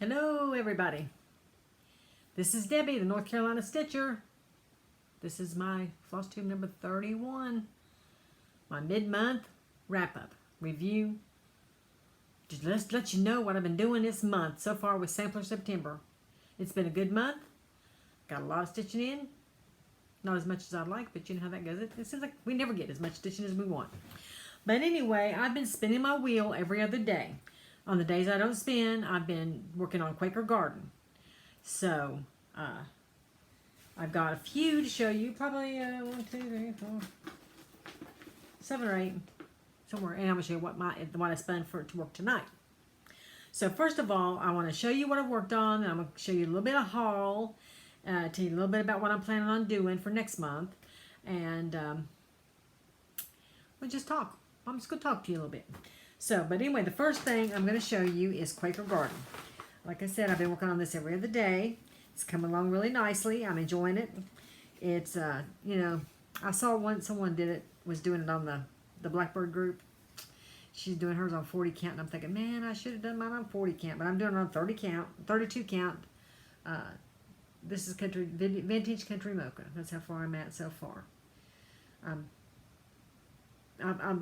Hello everybody. This is Debbie, the North Carolina Stitcher. This is my Flosstube number 31. My mid-month wrap-up review. Just let's let you know what I've been doing this month so far with Sampler September. It's been a good month. Got a lot of stitching in. Not as much as I'd like, but you know how that goes. It seems like we never get as much stitching as we want. But anyway, I've been spinning my wheel every other day. On the days I don't spin, I've been working on Quaker Garden. So, I've got a few to show you. Probably 1, 2, 3, 4, 7 or 8 somewhere. And I'm going to show you what I spun for to work tonight. So first of all, I want to show you what I've worked on. And I'm going to show you a little bit of haul. Tell you a little bit about what I'm planning on doing for next month. And we'll just talk. I'm just going to talk to you a little bit. So, but anyway, the first thing I'm going to show you is Quaker Garden. Like I said, I've been working on this every other day. It's coming along really nicely. I'm enjoying it. It's, you know, I saw someone was doing it on the Blackburn group. She's doing hers on 40 count, and I'm thinking, man, I should have done mine on 40 count, but I'm doing it on 30 count, 32 count. This is vintage country mocha. That's how far I'm at so far. I'm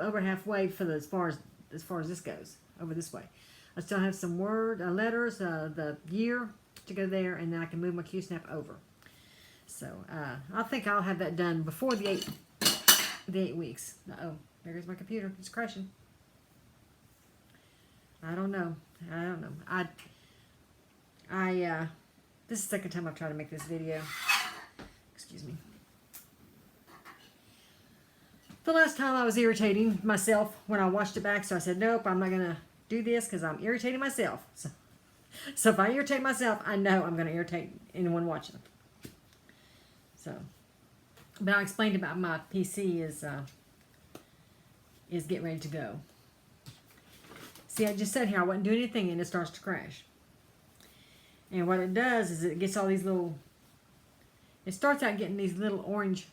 over halfway for as far as this goes, over this way. I still have some letters, the year to go there, and then I can move my Q-snap over. So I think I'll have that done before the 8 weeks. Uh-oh, there goes my computer. It's crashing. I don't know. This is the second time I've tried to make this video. Excuse me. The last time I was irritating myself when I watched it back, so I said, nope, I'm not going to do this because I'm irritating myself. So if I irritate myself, I know I'm going to irritate anyone watching. So, but I explained about my PC is getting ready to go. See, I just said here I wasn't doing anything and it starts to crash. And what it does is it gets all these it starts out getting these little orange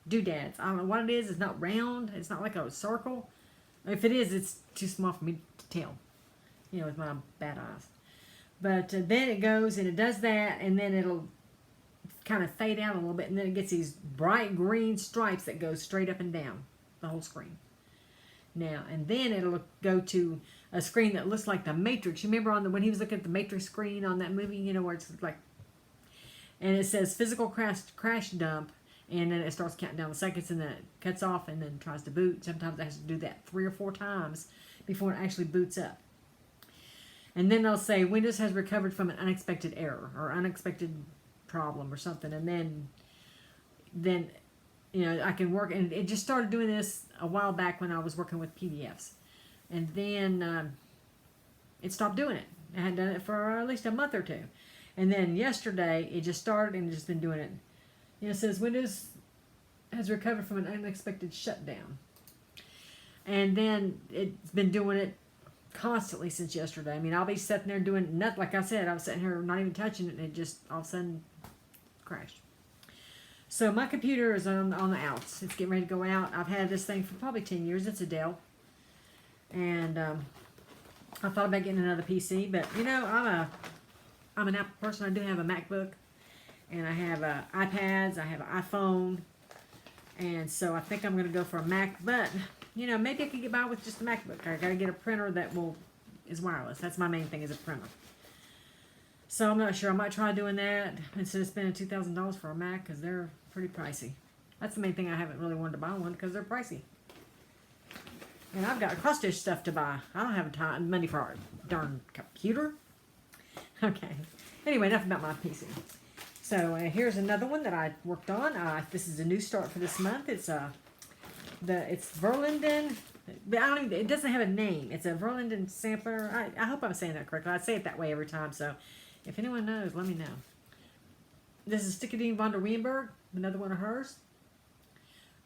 doodads. I don't know what it is. It's not round. It's not like a circle. If it is, it's too small for me to tell. You know, with my bad eyes. But then it goes and it does that, and then it'll kind of fade out a little bit, and then it gets these bright green stripes that go straight up and down the whole screen. Now, and then it'll go to a screen that looks like the Matrix. You remember when he was looking at the Matrix screen on that movie, you know, where it's like, and it says physical crash dump. And then it starts counting down the seconds, and then it cuts off and then tries to boot. Sometimes it has to do that 3 or 4 times before it actually boots up. And then they'll say, Windows has recovered from an unexpected error or unexpected problem or something. And then you know, I can work. And it just started doing this a while back when I was working with PDFs. And then it stopped doing it. I hadn't done it for at least a month or 2. And then yesterday, it just started and it's just been doing it. You know, it says Windows has recovered from an unexpected shutdown. And then it's been doing it constantly since yesterday. I mean, I'll be sitting there doing nothing. Like I said, I was sitting here not even touching it, and it just all of a sudden crashed. So my computer is on the outs. It's getting ready to go out. I've had this thing for probably 10 years. It's a Dell. And I thought about getting another PC, but you know, I'm an Apple person. I do have a MacBook. And I have iPads, I have an iPhone, and so I think I'm going to go for a Mac, but, you know, maybe I could get by with just a MacBook. I got to get a printer that is wireless. That's my main thing, is a printer. So I'm not sure. I might try doing that instead of spending $2,000 for a Mac, because they're pretty pricey. That's the main thing. I haven't really wanted to buy one, because they're pricey. And I've got cross-stitch stuff to buy. I don't have money for a darn computer. Okay. Anyway, enough about my PC. So here's another one that I worked on. This is a new start for this month. It's Verlinden. It doesn't have a name. It's a Verlinden sampler. I hope I'm saying that correctly. I say it that way every time. So if anyone knows, let me know. This is Stitchonomy von der Weenberg, another one of hers.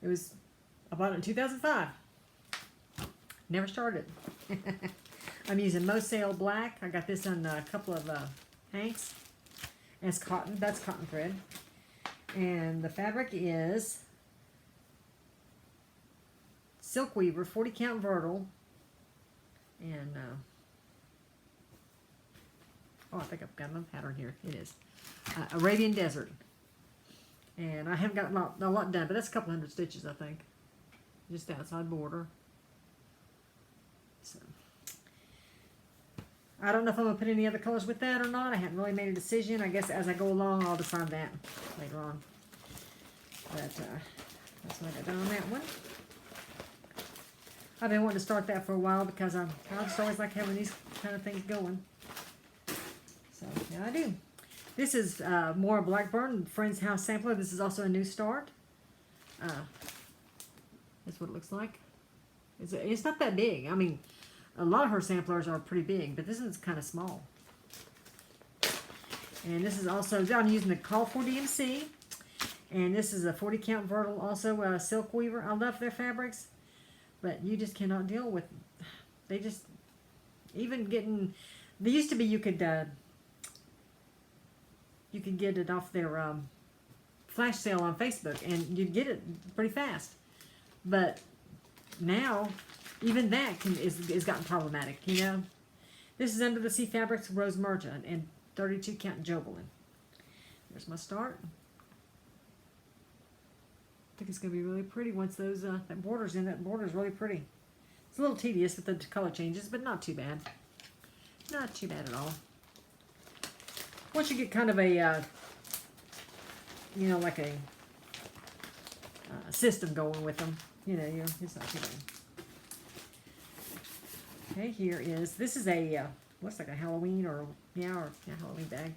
I bought it in 2005. Never started. I'm using Mosale Black. I got this on a couple of hanks. And it's cotton. That's cotton thread. And the fabric is Silk Weaver, 40 count vertical. And Oh, I think I've got another pattern here. It is Arabian Desert. And I haven't got a lot done, but that's a couple hundred stitches, I think. Just the outside border. So, I don't know if I'm going to put any other colors with that or not. I haven't really made a decision. I guess as I go along, I'll decide that later on. But that's what I got done on that one. I've been wanting to start that for a while because I just always like having these kind of things going. So, yeah, I do. This is more Blackburn Friend's House sampler. This is also a new start. That's what it looks like. It's not that big. I mean, a lot of her samplers are pretty big, but this is kind of small. And this is also, I'm using the Call for DMC. And this is a 40 count Vertical, also silk weaver. I love their fabrics, but you just cannot deal with, they just, even getting, they used to be you could get it off their flash sale on Facebook, and you'd get it pretty fast. But now, even that is gotten problematic, you know. This is Under the Sea Fabrics Rose Merchant and 32 count Jobelin. There's my start. I think it's going to be really pretty once those that border's in. That border's really pretty. It's a little tedious with the color changes, but not too bad. Not too bad at all. Once you get kind of a, you know, like a system going with them, you know, it's not too bad. Okay, here is, this is a, looks like a Halloween or Halloween bag.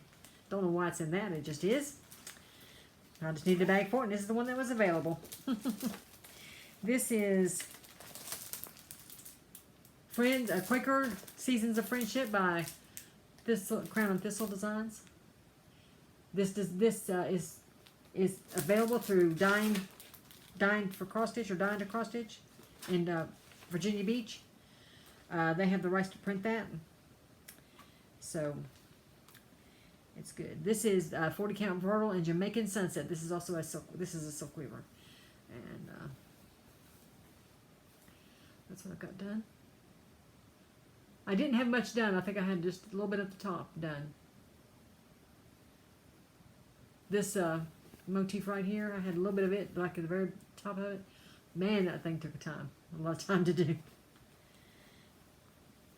Don't know why it's in that, it just is. I just needed a bag for it, and this is the one that was available. This is Quaker Seasons of Friendship by Thistle, Crown and Thistle Designs. This is available through Dine for Cross Stitch or Dine to Cross Stitch in Virginia Beach. They have the rights to print that, so it's good. This is 40 count Vertical and Jamaican Sunset. This is also a silk. This is a silk weaver, and that's what I got done. I didn't have much done. I think I had just a little bit at the top done. This motif right here, I had a little bit of it, like at the very top of it. Man, that thing took a lot of time to do.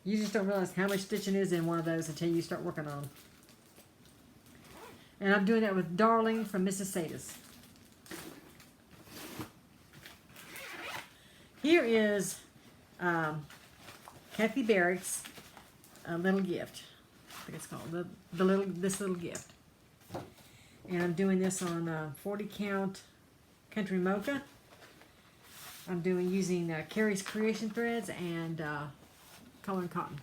You just don't realize how much stitching is in one of those until you start working on them. And I'm doing that with Darling from Mrs. Sadis. Here is Kathy Barrick's Little Gift. I think it's called this little gift. And I'm doing this on 40 count Country Mocha. I'm using Carrie's Creation threads and color and cotton.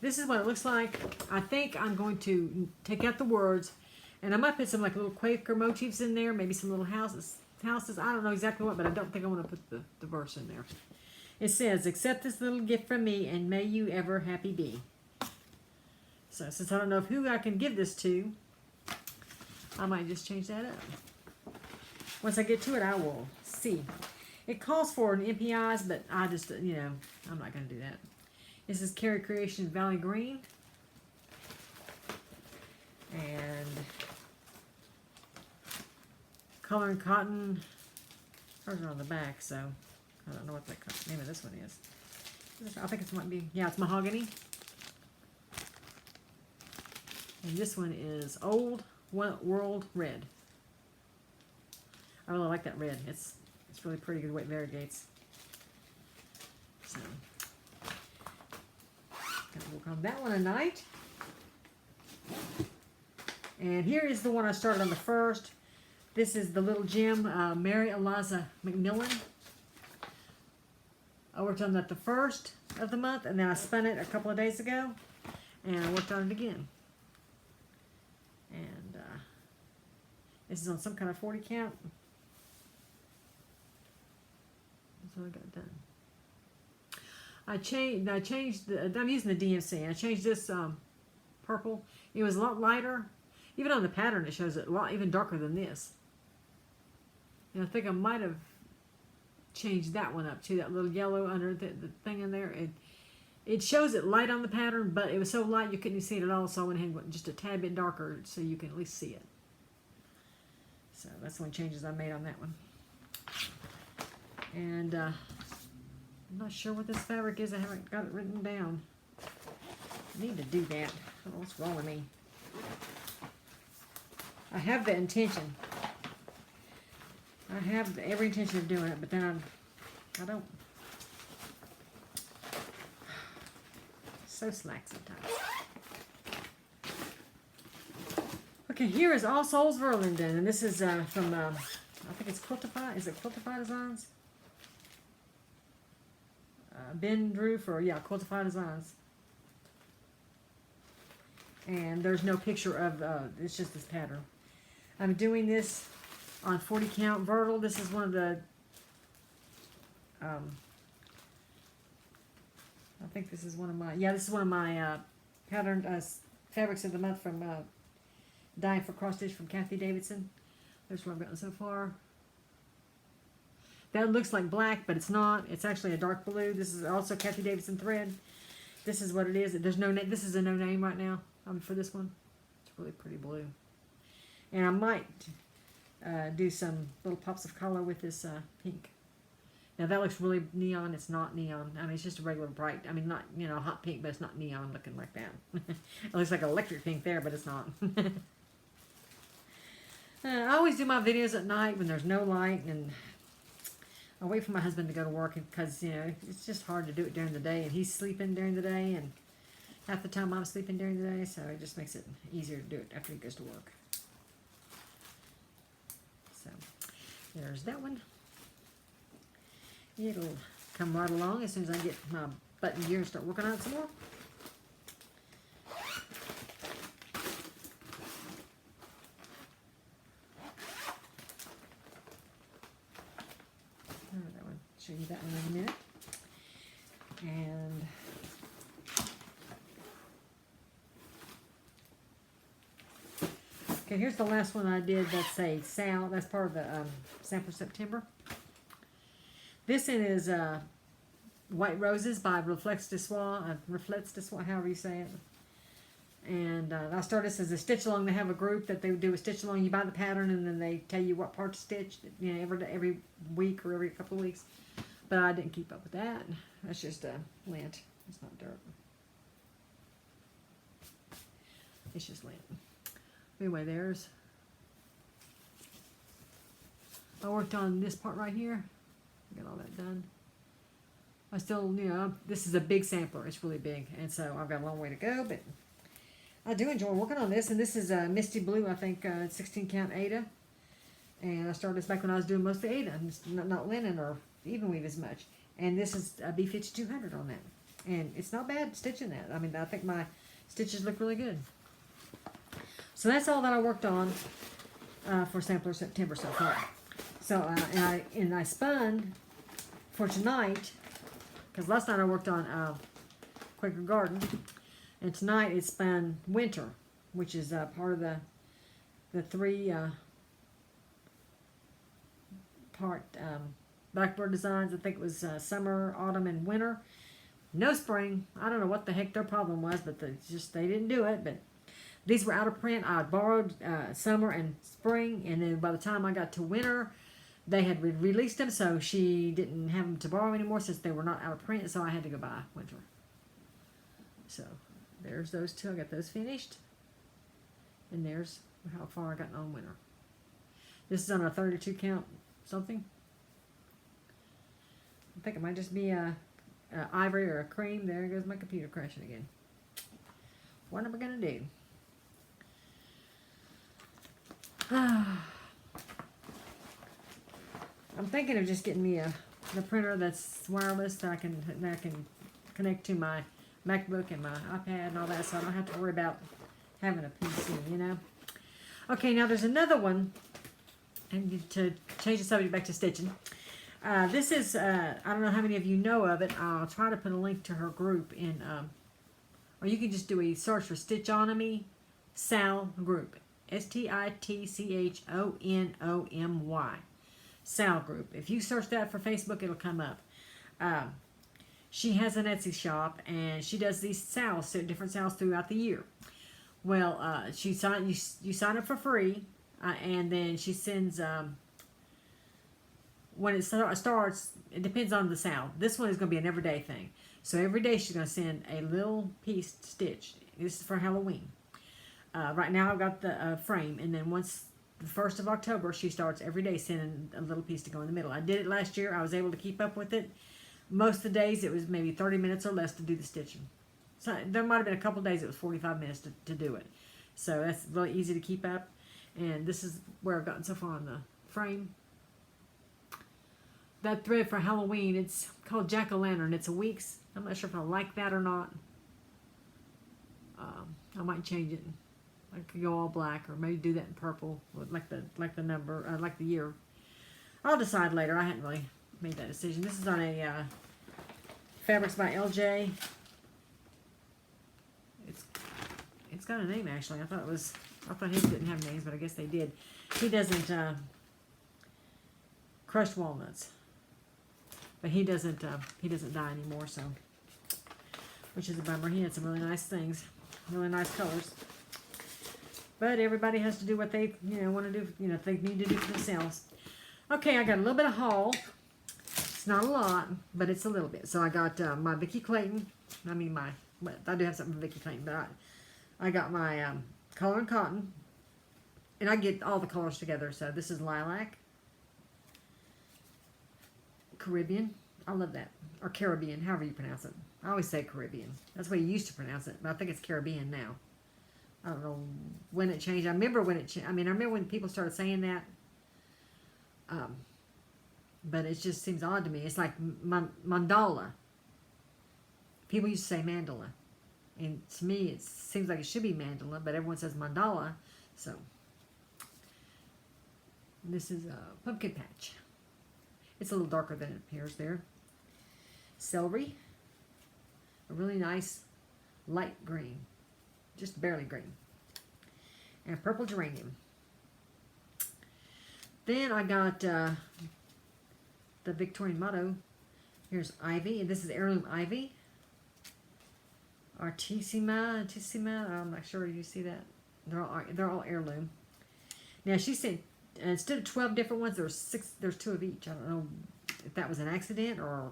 This is what it looks like. I think I'm going to take out the words, and I might put some like little Quaker motifs in there, maybe some little houses. I don't know exactly what, but I don't think I want to put the verse in there. It says, "Accept this little gift from me, and may you ever happy be." So since I don't know who I can give this to, I might just change that up. Once I get to it, I will see. It calls for an MPIs, but I just, I'm not going to do that. This is Carrie Creation Valley Green. And color and cotton. Hers are on the back, so I don't know what the name of this one is. I think it might be, it's Mahogany. And this one is Old World Red. I really like that red. It's really pretty good the way it variegates. So, gonna work on that one tonight. And here is the one I started on the first. This is the Little Gem, Mary Eliza McMillan. I worked on that the first of the month, and then I spun it a couple of days ago, and I worked on it again. And this is on some kind of 40 count. That's what I got done. I'm using the DMC. I changed this purple. It was a lot lighter. Even on the pattern, it shows it a lot even darker than this. And I think I might have changed that one up too. That little yellow under the thing in there. it shows it light on the pattern, but it was so light you couldn't see it at all, so I went ahead and went just a tad bit darker so you can at least see it. So that's the only changes I made on that one. And I'm not sure what this fabric is. I haven't got it written down. I need to do that. Oh, what's wrong with me? I have the intention. I have every intention of doing it, but then I don't. So slack sometimes. Okay, here is All Souls Verlinden, and this is from, I think it's Quiltify. Is it Quiltify Designs? Ben Drew for, yeah, Quiltify Designs. And there's no picture of, it's just this pattern. I'm doing this on 40 count Vertil. This is one of the, I think this is one of my, yeah, this is one of my patterned fabrics of the month from Dying for Cross Stitch from Kathy Davidson. There's what I've gotten so far. That looks like black, but it's not. It's actually a dark blue. This is also Kathy Davidson thread. This is what it is. There's no name. This is a no name right now for this one. It's really pretty blue. And I might do some little pops of color with this pink. Now that looks really neon. It's not neon. I mean, it's just a regular bright. I mean, not, you know, hot pink, but it's not neon looking like that. It looks like electric pink there, but it's not. I always do my videos at night when there's no light, and I wait for my husband to go to work because, you know, it's just hard to do it during the day, and he's sleeping during the day, and half the time I'm sleeping during the day, so it just makes it easier to do it after he goes to work. So there's that one. It'll come right along as soon as I get my button gear and start working on it some more. That one. Show you that one in a minute. And okay, here's the last one I did. That's a Sal. That's part of the Sample September. This one is White Roses by Reflex de Soie, however you say it. And I started this as a stitch along. They have a group that they do a stitch along. You buy the pattern and then they tell you what part to stitch, you know, every week or every couple of weeks. But I didn't keep up with that. That's just lint. It's not dirt. It's just lint. Anyway, there's. I worked on this part right here. Got all that done. I still, you know, this is a big sampler. It's really big, and so I've got a long way to go, but I do enjoy working on this. And this is a Misty Blue, I think, 16 count Ada. And I started this back when I was doing mostly Ada, not linen or even weave as much. And this is a B5200 on that, and it's not bad stitching that. I mean, I think my stitches look really good. So that's all that I worked on for Sampler September so far. So and I spun for tonight, because last night I worked on Quaker Garden, and tonight it's spun Winter, which is part of the three part Blackburn designs. I think it was summer, autumn, and winter. No spring. I don't know what the heck their problem was, but they didn't do it. But these were out of print. I borrowed summer and spring, and then by the time I got to winter, they had released them, so she didn't have them to borrow anymore since they were not out of print, so I had to go buy winter. So there's those two. I got those finished. And there's how far I got on winter. This is on a 32 count something. I think it might just be a ivory or a cream. There goes my computer crashing again. What am I going to do? I'm thinking of just getting me the printer that's wireless that I can connect to my MacBook and my iPad and all that, so I don't have to worry about having a PC, you know. Okay, now there's another one, and to change the subject back to stitching. This is I don't know how many of you know of it. I'll try to put a link to her group in, or you can just do a search for Stitchonomy Sal group, STITCHONOMY. Sal group. If you search that for Facebook, it'll come up. she has an Etsy shop, and she does these sales, different sales throughout the year. Well, you sign up for free, and then she sends, when it starts, it depends on the sale. This one is going to be an everyday thing. So every day she's going to send a little piece stitched. This is for Halloween. Right now I've got the frame, and then once the 1st of October, she starts every day sending a little piece to go in the middle. I did it last year. I was able to keep up with it. Most of the days it was maybe 30 minutes or less to do the stitching. So there might have been a couple days it was 45 minutes to do it. So that's really easy to keep up. And this is where I've gotten so far on the frame. That thread for Halloween, it's called Jack-O-Lantern. It's a week's. I'm not sure if I like that or not. I might change it. I could go all black, or maybe do that in purple, like the number, like the year. I'll decide later. I hadn't really made that decision. This is on a Fabrics by LJ. It's got a name actually. I thought his didn't have names, but I guess they did. He doesn't crushed walnuts, but he doesn't dye anymore, so, which is a bummer. He had some really nice things, really nice colors. But everybody has to do what they, want to do, if they need to do for themselves. Okay, I got a little bit of haul. It's not a lot, but it's a little bit. So I got my Vikki Clayton. I do have something for Vikki Clayton, but I got my color and cotton. And I get all the colors together. So this is lilac. Caribbean. I love that. Or Caribbean, however you pronounce it. I always say Caribbean. That's the way you used to pronounce it, but I think it's Caribbean now. I don't know when it changed. I remember when it changed. I remember when people started saying that. But it just seems odd to me. It's like mandala. People used to say mandala. And to me, it seems like it should be mandala, but everyone says mandala. So, this is a pumpkin patch. It's a little darker than it appears there. Celery. A really nice light green. Just barely green. And purple geranium. Then I got the Victorian motto. Here's ivy. And this is heirloom ivy. Artissima. I'm not sure you see that. They're all heirloom. Now she said instead of 12 different ones, there's 2 of each. I don't know if that was an accident or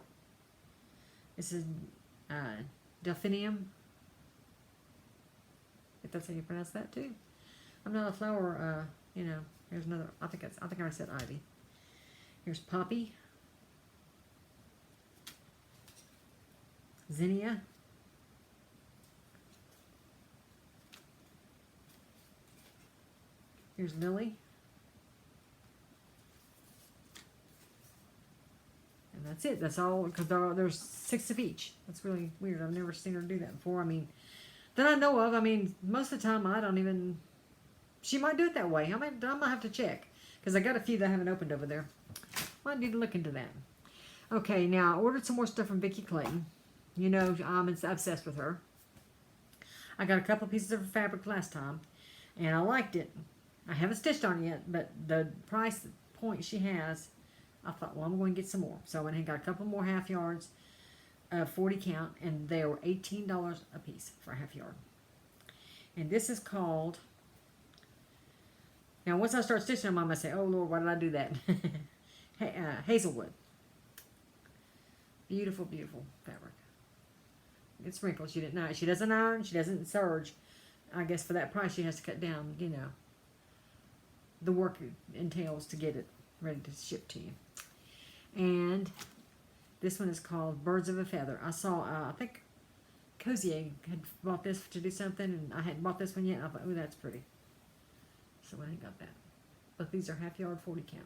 this is delphinium. If that's how you pronounce that too. I'm not a flower, here's another, I think I already said ivy. Here's poppy. Zinnia. Here's lily. And that's it. That's all, because there's 6 of each. That's really weird. I've never seen her do that before. That I know of. Most of the time I don't even... She might do it that way. I might have to check. Because I got a few that I haven't opened over there. Might need to look into that. Okay, now I ordered some more stuff from Vikki Clayton. I'm obsessed with her. I got a couple pieces of her fabric last time. And I liked it. I haven't stitched on it yet. But the price point she has, I thought, well, I'm going to get some more. So I went and got a couple more half yards. 40 count, and they were $18 a piece for a half yard. And this is called, now once I start stitching them, I'm going to say, oh Lord, why did I do that? Hazelwood. Beautiful, beautiful fabric. It's wrinkled. She didn't know. She doesn't iron. She doesn't serge. I guess for that price, she has to cut down, the work it entails to get it ready to ship to you. And this one is called Birds of a Feather. I saw, I think Cozy Egg had bought this to do something, and I hadn't bought this one yet. I thought, oh, that's pretty. So I ain't got that. But these are half yard, 40 count.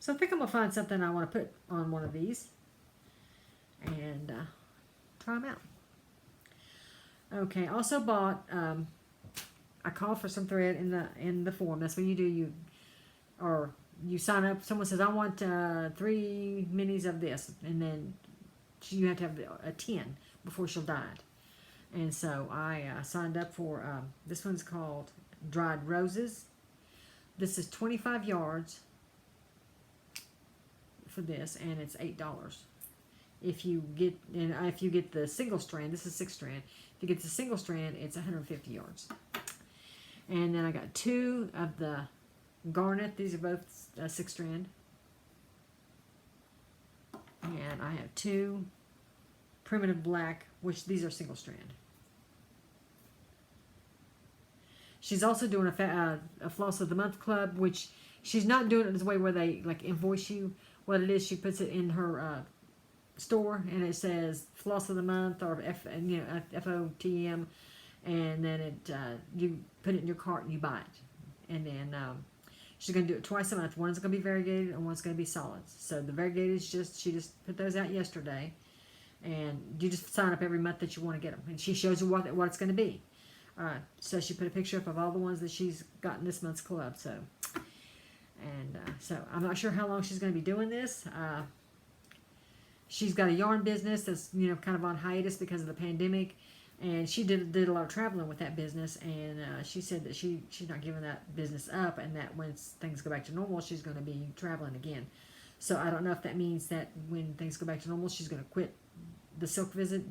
So I think I'm going to find something I want to put on one of these and try them out. Okay, also bought, I called for some thread in the form. That's what you do. You sign up, someone says, I want 3 minis of this, and then you have to have a 10 before she'll dye it. And so I signed up for, this one's called Dried Roses. This is 25 yards for this, and it's $8. If you get the single strand, this is 6 strand. If you get the single strand, it's 150 yards. And then I got 2 of the garnet. These are both 6 strand. And I have 2 primitive black, which these are single strand. She's also doing a Floss of the Month club, which she's not doing it this way where they like invoice you. What it is, she puts it in her store, and it says Floss of the Month or FOTM, and then it you put it in your cart and you buy it. And then she's going to do it twice a month. One's going to be variegated and one's going to be solids. So the variegated is she just put those out yesterday, and you just sign up every month that you want to get them, and she shows you what it's going to be. So she put a picture up of all the ones that she's got in this month's club. So I'm not sure how long she's going to be doing this. She's got a yarn business that's kind of on hiatus because of the pandemic, and she did a lot of traveling with that business. And she said that she's not giving that business up, and that when things go back to normal, she's going to be traveling again. So I don't know if that means that when things go back to normal, she's going to quit the silk visit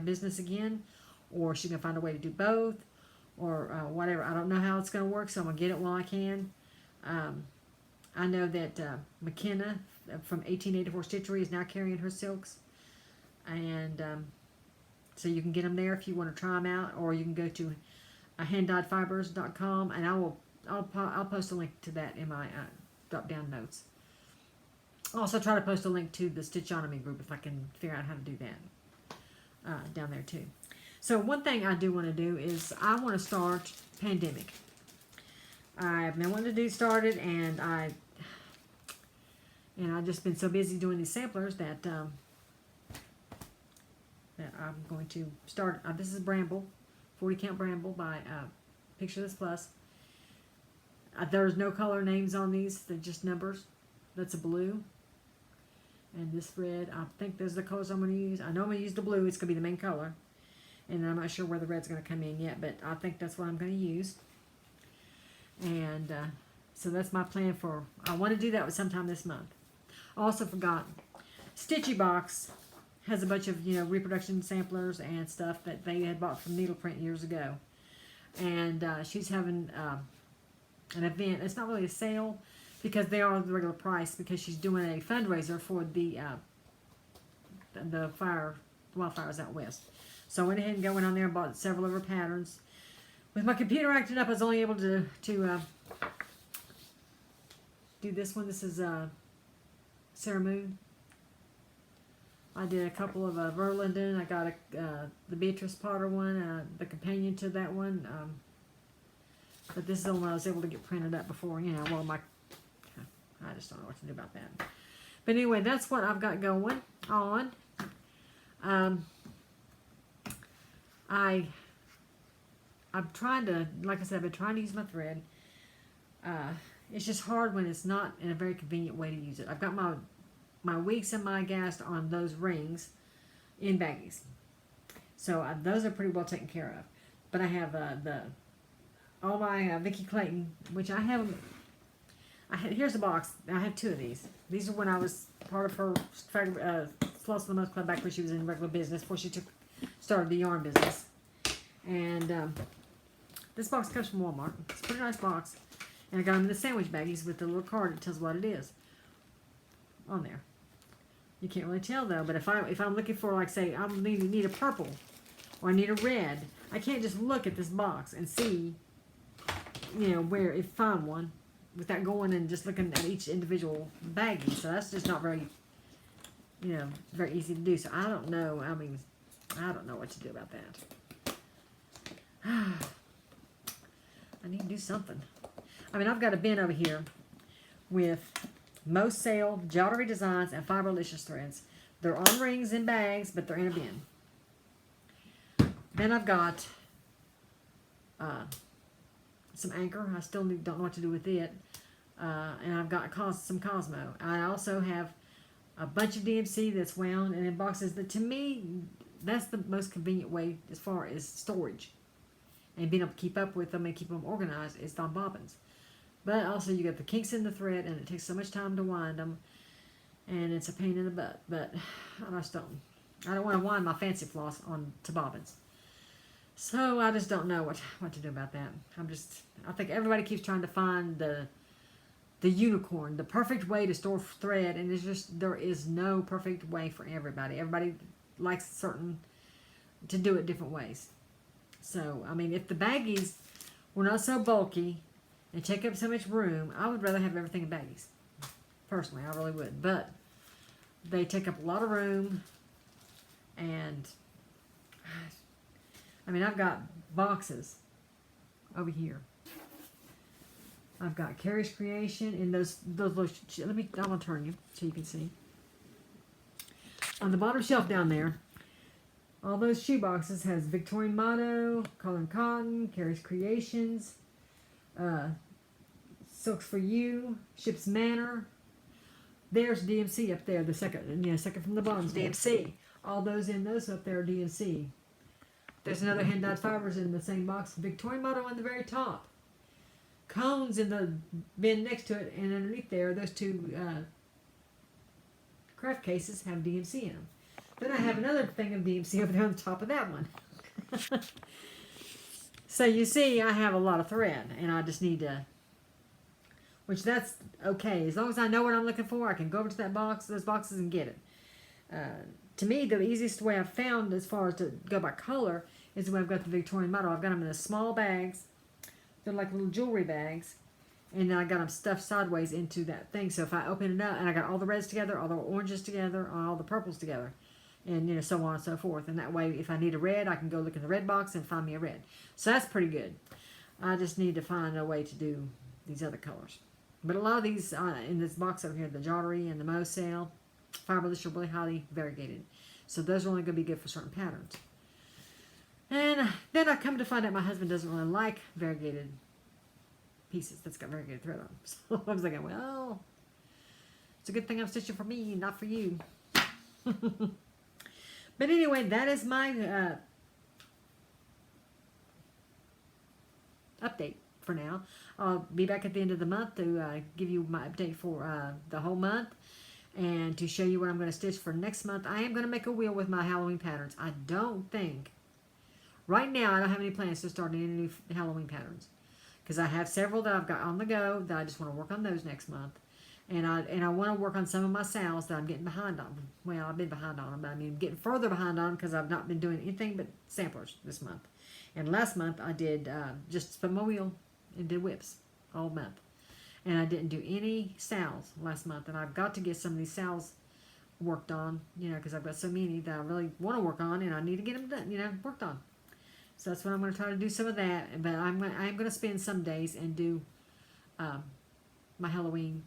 business again, or she's going to find a way to do both, or whatever. I don't know how it's going to work, so I'm going to get it while I can. I know that McKenna from 1884 Stitchery is now carrying her silks, and so you can get them there if you want to try them out, or you can go to handdyedfibers.com, and I'll post a link to that in my drop down notes. I'll also try to post a link to the Stitchonomy group if I can figure out how to do that down there too. So one thing I do want to do is I want to start Pandemic. I've been wanting to start it, and I've just been so busy doing these samplers that that I'm going to start. This is Bramble, 40 count Bramble by Picture This Plus. There's no color names on these; they're just numbers. That's a blue, and this red. I think those are the colors I'm going to use. I know I'm going to use the blue. It's going to be the main color, and I'm not sure where the red's going to come in yet, but I think that's what I'm going to use. And so that's my plan for. I want to do that sometime this month. I also forgot, Stitchy Box has a bunch of reproduction samplers and stuff that they had bought from Needleprint years ago, and she's having an event. It's not really a sale because they are the regular price, because she's doing a fundraiser for the wildfires out west. So I went ahead and went on there and bought several of her patterns. With my computer acting up, I was only able to do this one. This is Sarah Moon. I did a couple of Verlinden. I got the Beatrice Potter one, the companion to that one. But this is the one I was able to get printed up before, I just don't know what to do about that. But anyway, that's what I've got going on. I'm trying to, like I said, I've been trying to use my thread. It's just hard when it's not in a very convenient way to use it. I've got my weeks and my gast on those rings in baggies. So those are pretty well taken care of. But I have all my Vikki Clayton, which I have. Here's the box. I have 2 of these. These are when I was part of her Floss of the Month club back when she was in regular business, before she started the yarn business. And this box comes from Walmart. It's a pretty nice box. And I got them in the sandwich baggies with the little card that tells what it is on there. You can't really tell though, but if I'm looking for, like, say, I need a purple or I need a red, I can't just look at this box and see, where if find one without going and just looking at each individual baggie. So that's just not very, very easy to do. So I don't know. I don't know what to do about that. I need to do something. I've got a bin over here with most sale, Jewelry Designs, and Fiberlicious threads. They're on rings and bags, but they're in a bin. Then I've got some Anchor. I still don't know what to do with it. And I've got some Cosmo. I also have a bunch of DMC that's wound and in boxes. That, to me, that's the most convenient way as far as storage and being able to keep up with them and keep them organized is on bobbins. But also you got the kinks in the thread, and it takes so much time to wind them. and it's a pain in the butt. But I just don't. I don't want to wind my fancy floss on to bobbins. So I just don't know what to do about that. I think everybody keeps trying to find the unicorn, the perfect way to store thread, and there is no perfect way for everybody. Everybody likes to do it different ways. So, I mean, if the baggies were not so bulky and take up so much room, I would rather have everything in baggies. Personally, I really would. But they take up a lot of room, and I mean, I've got boxes over here. I've got Carrie's Creation in those little. I want to turn you so you can see. On the bottom shelf down there, all those shoe boxes has Victorian Motto, Colin Cotton, Carrie's Creations, Silks for You, Ship's Manor. There's DMC up there, the second from the bottom is DMC. All those up there are DMC. There's another hand-dyed fibers in the same box. Victorian Motto on the very top. Cones in the bin next to it, and underneath there, those two craft cases have DMC in them. Then I have another thing of DMC over there on the top of that one. So you see, I have a lot of thread, and I just need to, which that's okay. As long as I know what I'm looking for, I can go over to those boxes and get it. To me, the easiest way I've found as far as to go by color is when I've got the Victorian Motto. I've got them in the small bags. They're like little jewelry bags. And then I got them stuffed sideways into that thing. So if I open it up, and I got all the reds together, all the oranges together, all the purples together, and so on and so forth. And that way, if I need a red, I can go look in the red box and find me a red. So that's pretty good. I just need to find a way to do these other colors. But a lot of these in this box over here, the Jottery and the Mo Sale, fiberless are really highly variegated. So those are only going to be good for certain patterns. And then I come to find out my husband doesn't really like variegated pieces that's got variegated thread on them. So I was like, well, it's a good thing I'm stitching for me, not for you. But anyway, that is my update for now. I'll be back at the end of the month to give you my update for the whole month and to show you what I'm going to stitch for next month. I am going to make a wheel with my Halloween patterns. I don't think, right now, I don't have any plans to start any new Halloween patterns because I have several that I've got on the go that I just want to work on those next month. And I want to work on some of my sales that I'm getting behind on. Well, I've been behind on them, but I mean getting further behind on them because I've not been doing anything but samplers this month. And last month I did just spun my wheel and did whips all month. And I didn't do any sales last month. And I've got to get some of these sales worked on, because I've got so many that I really want to work on and I need to get them done, worked on. So that's what I'm going to try to do, some of that. But I'm going to spend some days and do my Halloween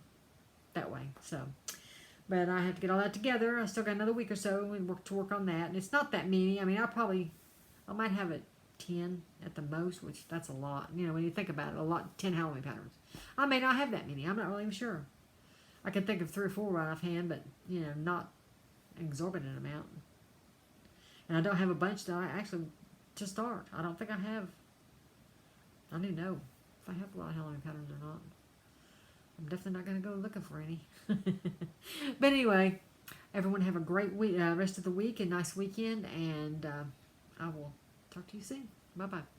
that way. So, but I have to get all that together. I still got another week or so and work on that. And it's not that many. I mean, I might have it 10 at the most, which that's a lot. When you think about it, 10 Halloween patterns. I may not have that many. I'm not really even sure. I can think of 3 or 4 right offhand, but not an exorbitant amount. And I don't have a bunch that I actually to start. I don't think I have. I don't even know if I have a lot of Halloween patterns or not. I'm definitely not going to go looking for any. But anyway, everyone have a great week, rest of the week and nice weekend, and I will talk to you soon. Bye-bye.